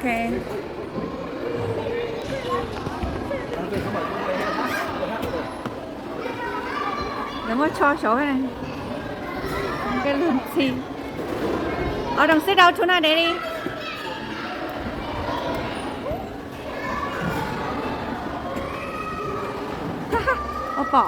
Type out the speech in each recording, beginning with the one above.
Okay. Đừng có cho số cái này. Cái lươn xì. Đừng sit down tonight, Daddy. 오빠.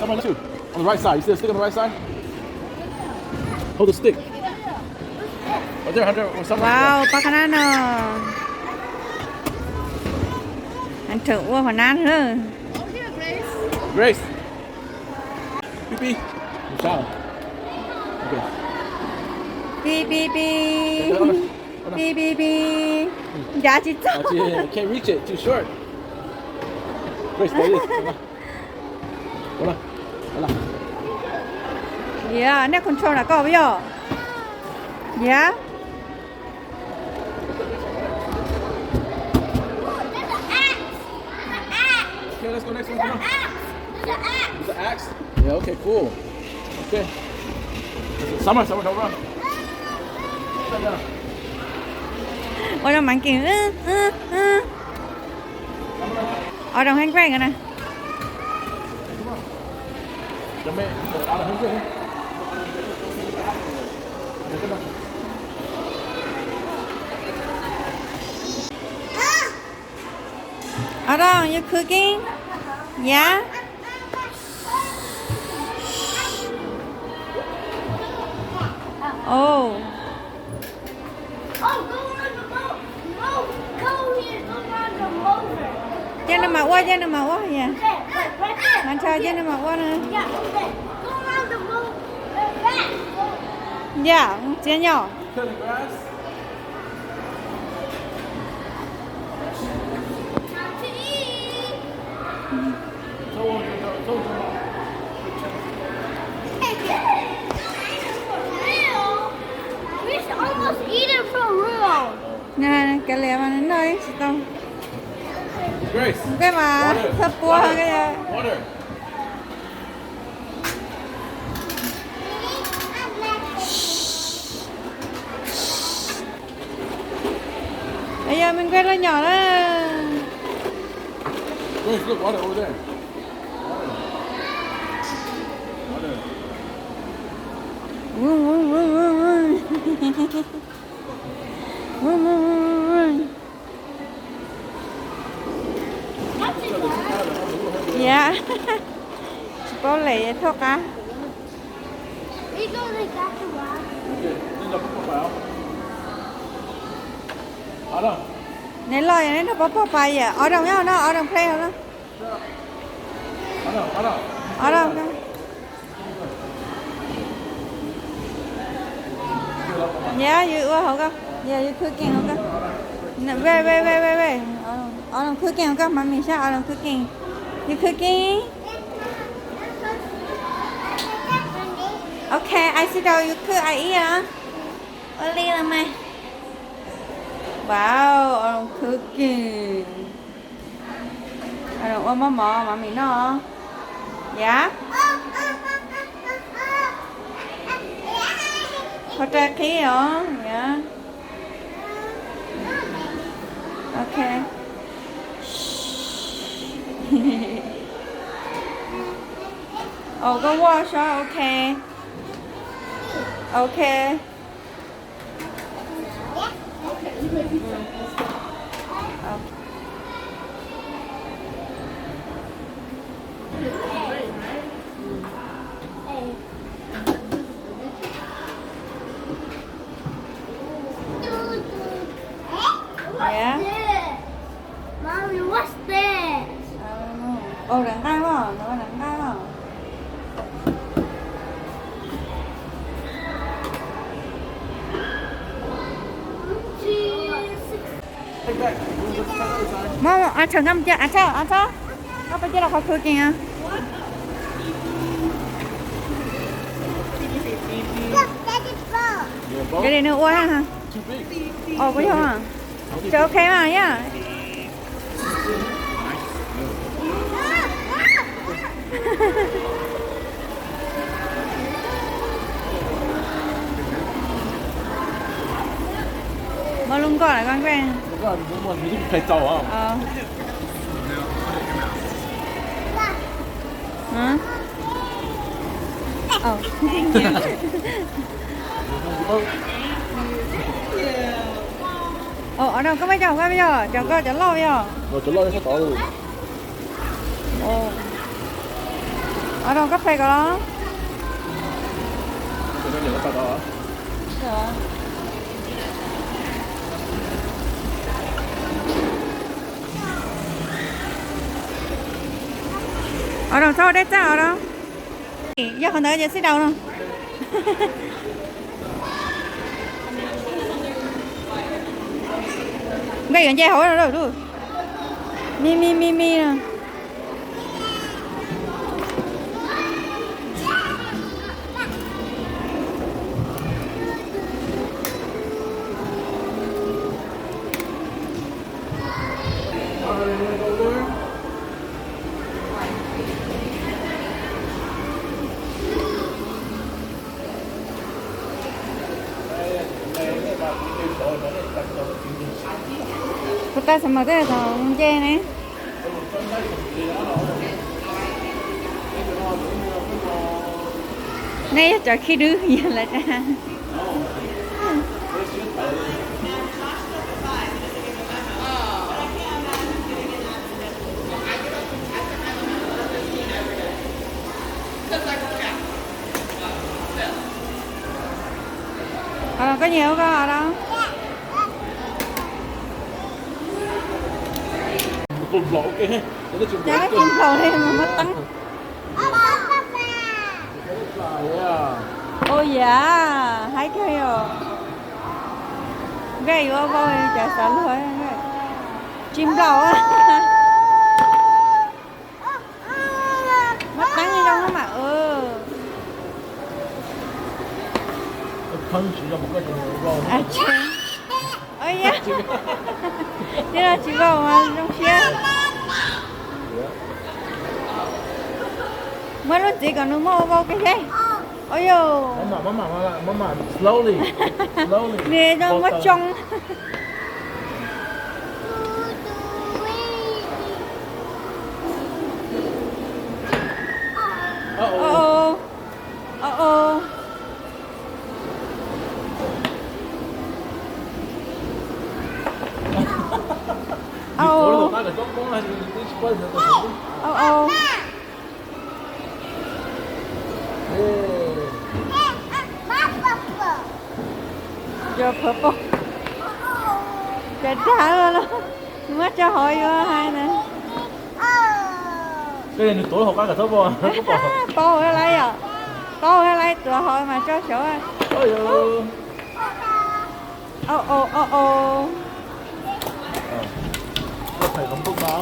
Someone too. On the right side. You see the stick on the right side? Hold the stick. Right there, Hunter. Wow, bác cái nó. Anh thử qua phần ăn nữa. Grace. Pee-pee. Good job. Okay. Beep, beep, beep. Beep, beep, beep. Dạ chị That's it. I can't reach it. Too short. Grace, stay this. Hola. Hola. Yeah, neck control là có bây giờ. Yeah. Okay, let's go next one. Come on. There's an axe. Yeah, okay, cool. Okay. Summer, don't run. Stand down. Ôi mạnh kiểu ở đồng hành quen rồi nè. Chuẩn bị áo là hướng dương. Ở đâu, you cooking? Yeah. Oh. Oh, go on the boat. No, go here. Go on the motor. Trên nó mặc quá, trên nó mặc quá. Yeah. Okay, right there. Anh cho trên nó mặc quá nữa. Yeah, okay. Go on the boat. Back. Yeah, trên nhỏ. To the grass. Time to eat. We should almost eat it for real. Nè, cái lẹ mà đến đây. Không. Grace. Cái mà sắp qua cái Water. bây giờ mình quét ra nhỏ đó. Grace, look, water over there. Water. Vun, vun, vun, vun, vun. Vun, vun, vun, vun. Dạ. Có lệ thôi cả. We go like that to watch. Lên đập không phải không? Ở đâu? Nên lo vậy nó bóp bay à. Ở đâu nhá, nó ở đâu play không đó. Ở đâu? Ở đâu? Ở đâu? Yeah, you what không? Yeah, you cooking không? Wait. Ở đâu cooking không? Mommy sao ở đâu cooking? You cooking? Okay, I sit down. You cook, I eat hả? Early là mày. Wow, ở đâu cooking? Ở đâu ôm mắm mò, mommy nó. Yeah. Có trái khí hả? Yeah. Okay. Oh, go wash, okay. Okay. Yeah. Mommy, what's this? Ồ, đằng tay quá, nó đằng tay quá. 뭐, 잠깐만, 앉아. 아빠 저러 가 cooking. Look, that is boat. Yeah, boat? Cái này nữa uống ha. too big. Ồ, có vô à? Trời ok mà nhá. Mà luôn gọi là con quen. Đúng rồi, đúng rồi, mình phải tàu à? Hả? Ồ. Ồ, ở đâu có mấy chồng có bây giờ? Chồng có chồng lo bây giờ. Rồi trở lại cái tàu. Ồ. Ở đâu cà phê có đó? Cái này là tàu hả? Dạ. Ở đâu sao đấy cha ở đâu? Giờ không thấy giờ xí đâu đâu. Cái gì vậy hỏi rồi rồi. Mi nè. Kita sama tu tu je ni. Này cho khi đứa gì là ra. Có nhiều có ở đâu? Cột lỗ kia. Chả có chim lồ đây mà mất tấn. Ôi dạ, thấy cái rồi. Gai vô vô chả sợ luôn. Chim lồ á. Mất tấn ở trong đó mà. Thân chỉ là một cái đồ. À chứ. Ôi dạ. Thế là chỉ vào mà trong xe. Mới lúc chị còn nó mua vô cái gì? Ôi dồi. Mama, slowly. Nè cho mất trông. Uh-oh. Uh-oh. Oh. Oh. Giờ purple. Trời đã luôn đó. Mất cho hội vô hai nè. Cái này tối học cả thấp vô. Cô ở đây à? Cô ở đây tụi hội mà cho chỗ ơi. Ôi giời. Oh. Có phải không tốt đó.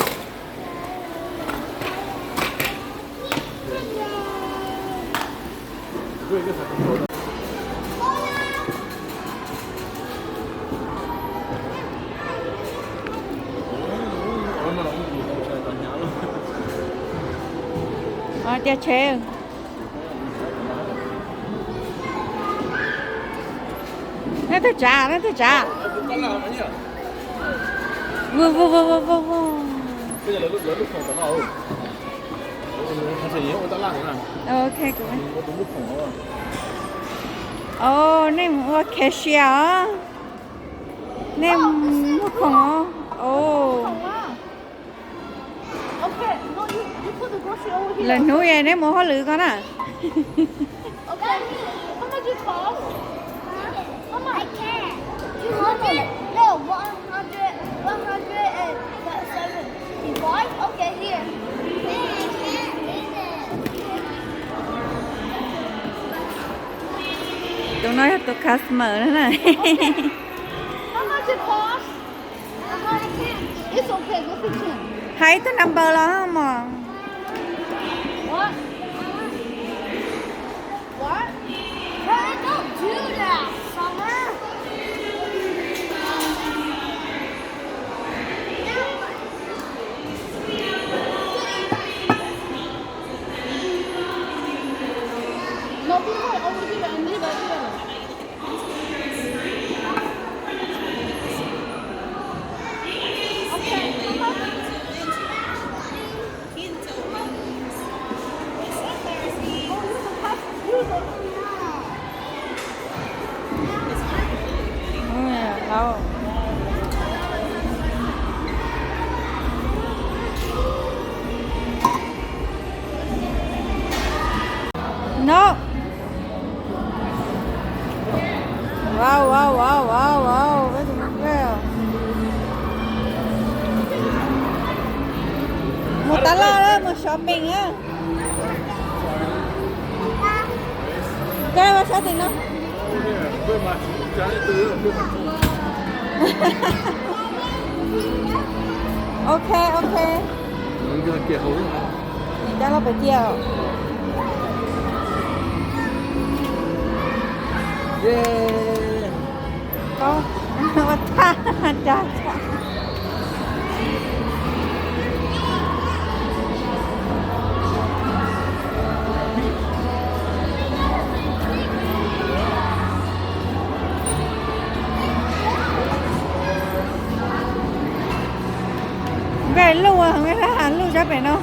Cái phải không tốt. Tia chế. Nó tôi trả. Vô. Bây giờ là lúc phòng tao nào. Thật sự nhiều tao làm thế nào? Ok của anh. Có đúng lúc phòng không? Ồ, này mua cashier. Này mua phòng. Ồ. Okay, no, you put the grocery over here. Lần nuôi này mua hóa lử con à? Okay, how much it cost? How much? I can't. 200? No, 175. Okay, here. Tụi nói là tụi customer nữa này. How much it cost? It's okay, go fix it. Thấy cái number đó không mà? What? What? Hey, don't do that, Summer. No. Wow, wow, wow, wow, wow. Very well. Một tá lo đó, một shopping á. Cái đó sao tiền đâu? Quên mà, trái từ quên mà. Ok, ok. Mình cứ kia hú. Mình cho nó phải chiều. Yeah. Có. Chà, chà. Cái lưu à, không biết là hàng lưu chắc phải đâu.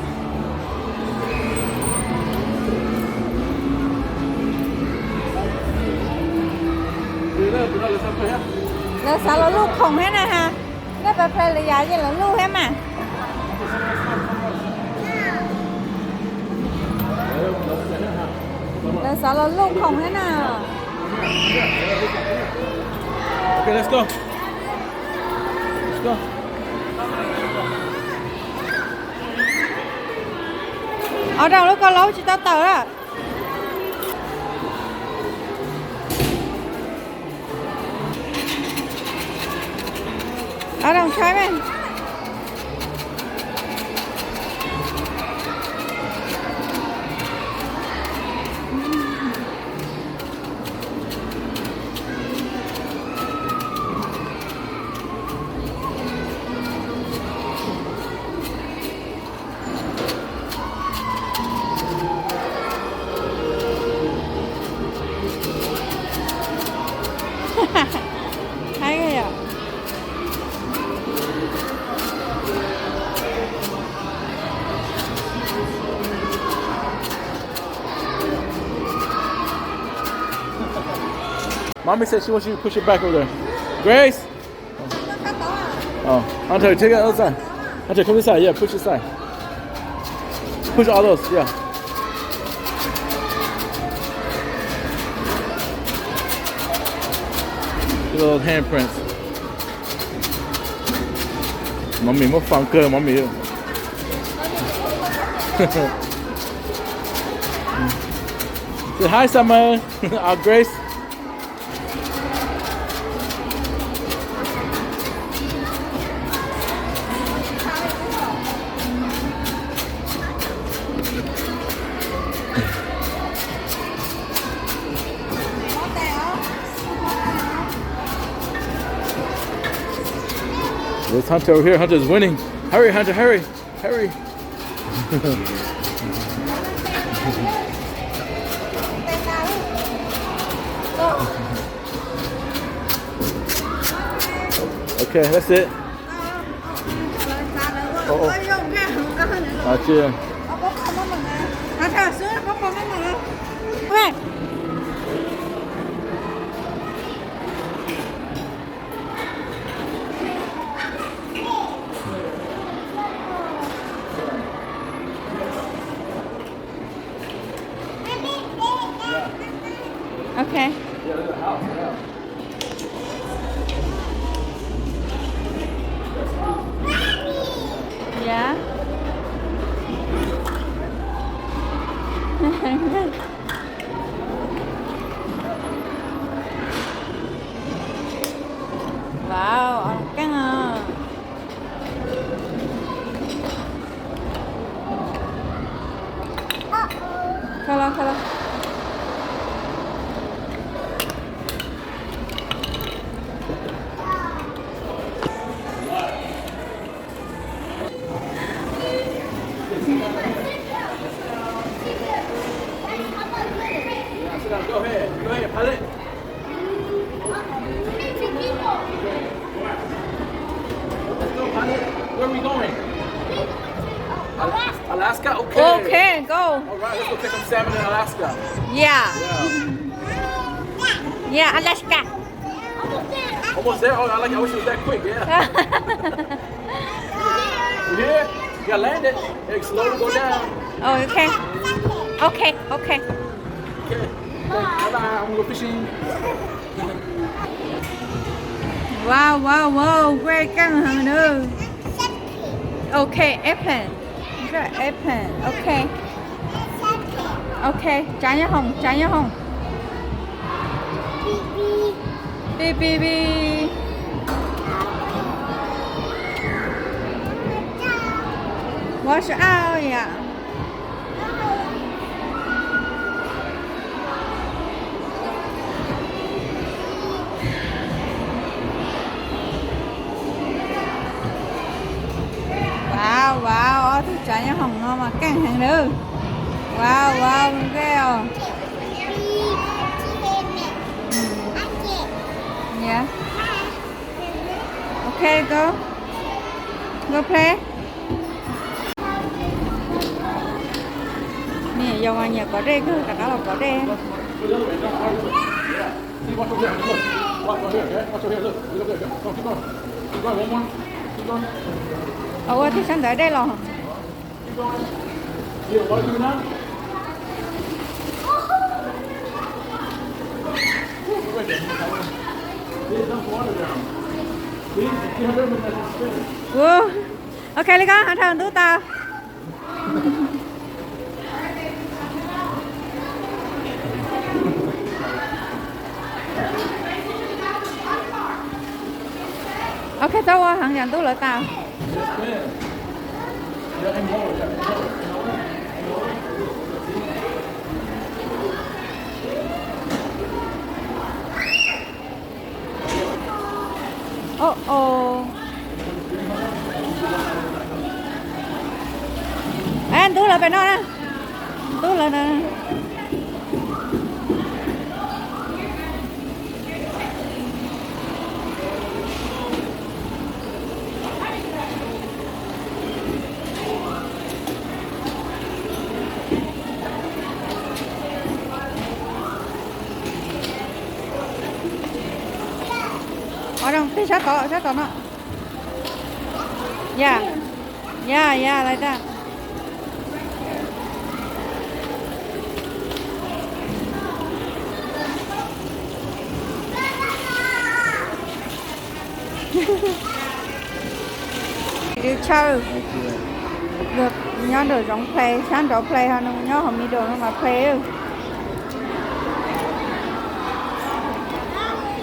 Là sao nó lưu không hết nè ha? Nó phải là giá gì là lưu hết mà. Là sao nó lưu không hết nào? Okay, let's go. Let's go. Ở đâu nó có lấu chị tao tờ á. Ở đâu trái bên. Hay cái à? Mommy said she wants you to push it back over there. Grace. Oh, Hunter, take it outside. Hunter, come this side. Yeah, push this side. Push all those. Yeah. Little handprints. Mommy, more fun girl, mommy. Say hi, Summer. Grace. There's Hunter over here. Hunter's winning. Hurry, Hunter, hurry. Hurry. Okay, that's it. Oh. Gotcha. Okay. Yeah, there's a house. Yeah. Yeah. Wow, căng à. Hello, hello. Go ahead, pilot. Let's go, pilot. Where are we going? Alaska? Okay. Okay, go. All right, let's go catch some salmon in Alaska. Yeah. Yeah. Yeah, Alaska. Almost there? Oh, I wish it was that quick, yeah. You here? You gotta land it. Hey, slowly go down. Oh, okay. Okay, okay. Okay. Bye bye. I'm gonna go fishing. Wow, wow, wow, quay căng hơn nữa. Ok, open. Rất open. Ok. Ok, trái nhá Hồng, trái nhá Hồng. Bi bi bi. Wash out ya. Wow, wow, thức trái nhá Hồng ngon mà căng hàng nữa. Wow, wow, ghê à. Yeah. Okay, go. Go play. Nè, dòng ngoài nhà có rê cơ, cả là có rê. Watch over here. Look. Watch over here. Okay. Watch over here. Look. Look up there. Go. Keep going. Keep going. One more. Keep going. Ủa thì sao tới đây rồi? Keep going. Yeah. What are you doing now? Wait there. There's enough water down. See? You have everything that's spinning. Wow. Ok, lấy con, hãy thằng tú tao. Ok, tao qua hẳn dàn tú lại tao. Oh oh. Anh tú lại bên đó nè. Tú lại nè. Ở đâu? Cái sát cỏ nó. Yeah. Yeah, yeah, like that. Đi chơi. Được nhớ được giống play, sáng đó play hơn nhớ không đi được mà play.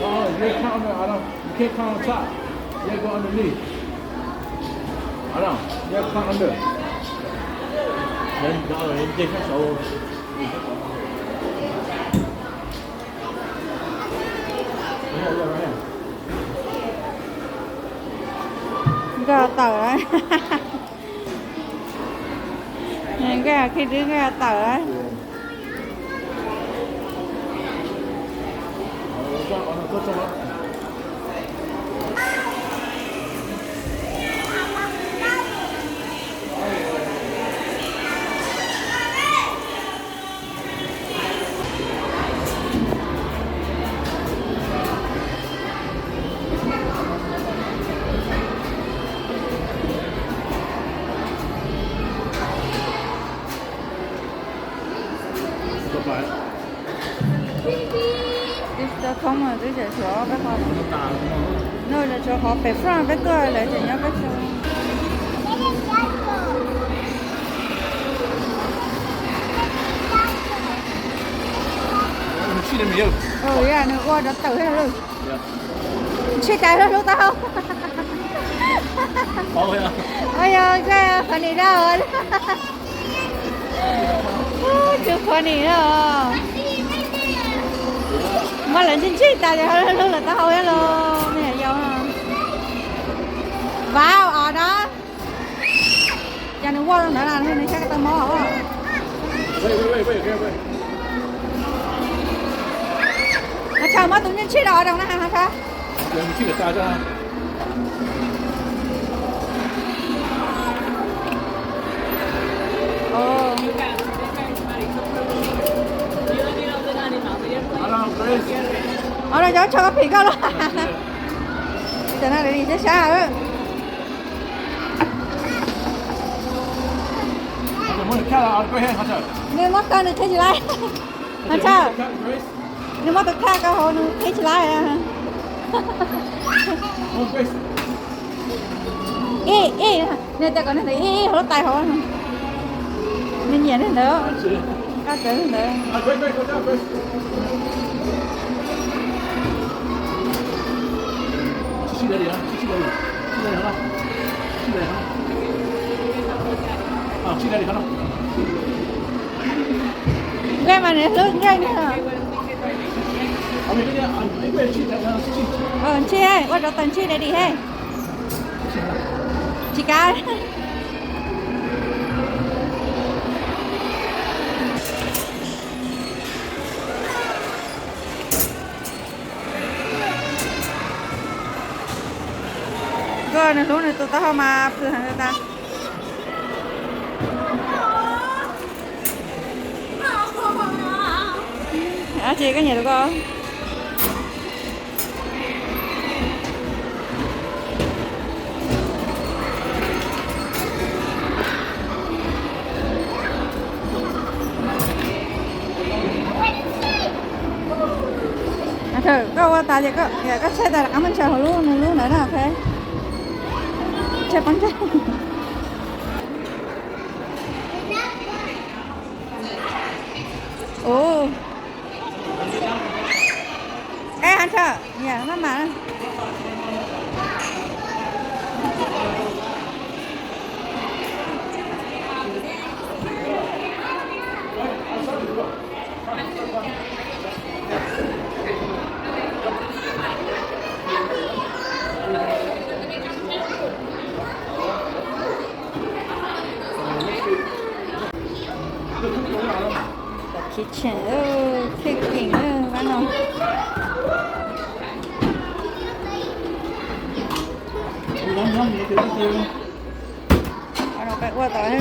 Oh, you can't count on, you can't count on top. You gotta go underneath. I know. You have to count under. Then take that so. Yeah, right here. Gà tờ ấy. Nhìn gà khi đứa gà tờ ấy. Tôi không mà tôi sẽ sửa cái con nơi là cho họ phải phun cái cơ lại thì nhớ cái chỗ yeah, nó qua đã tự hết rồi chết cái đó lúc tao ôi cái phần này đâu rồi chưa phần này đâu mà lần trên chiếc tao thì hơi là tao hồi hello mẹ dâu vào ở đó cho nó qua nữa là nó chắc tao mò hả nó chờ mất tụi nhân chiếc đó đâu nó hả hả chiếc được sao cho ồ ở đây cho cái phỉ cơ luôn cho nó để đi chết xa đó nên mất con được cái gì đây anh sao nhưng mà tôi khác cái hồ nó thấy lại à nè ta còn này hồ tay hồ nên nhìn đến nữa các thứ nữa去哪里啊？去哪里？去哪里了？去哪里了？啊，去哪里了？ ghê mà này lớn ghê nữa à chị ơi qua đó tận chị này đi hay chị cá rồi này lúc này tụi tao mà từ hàng người ta chị có nhìn được không? Thử có qua tay thì có xe tay là mình chờ luôn nữa nè ok xe bắn chết ồ ê anh chờ nhà nó mà kitchen cooking bán không nó phải qua tới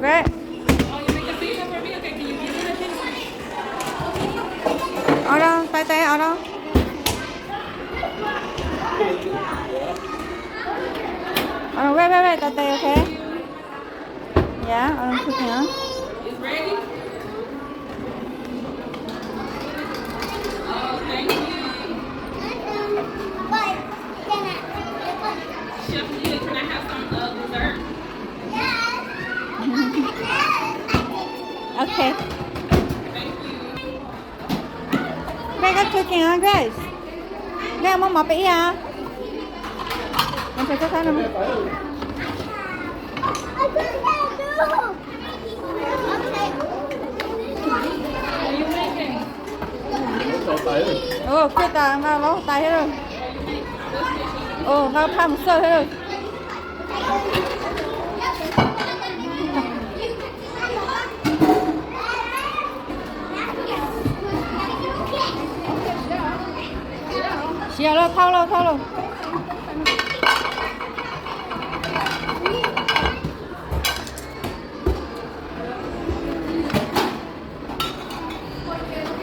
Great. Ở đâu? Tay ở đâu? Wait, tay, okay? Yeah, I'm cooking, huh? It's ready? Oh, thank you. Chef Leah, can I have some dessert? Okay. Thank you. Grace cooking, huh, Grace? Grace, mau mập ý à? Em phải chắc chắn không? Are you making? Ồ, quyết ta vào lỗ tay hết rồi. Ồ, vào pha một sơ hết rồi. Xìa lo, thao lo.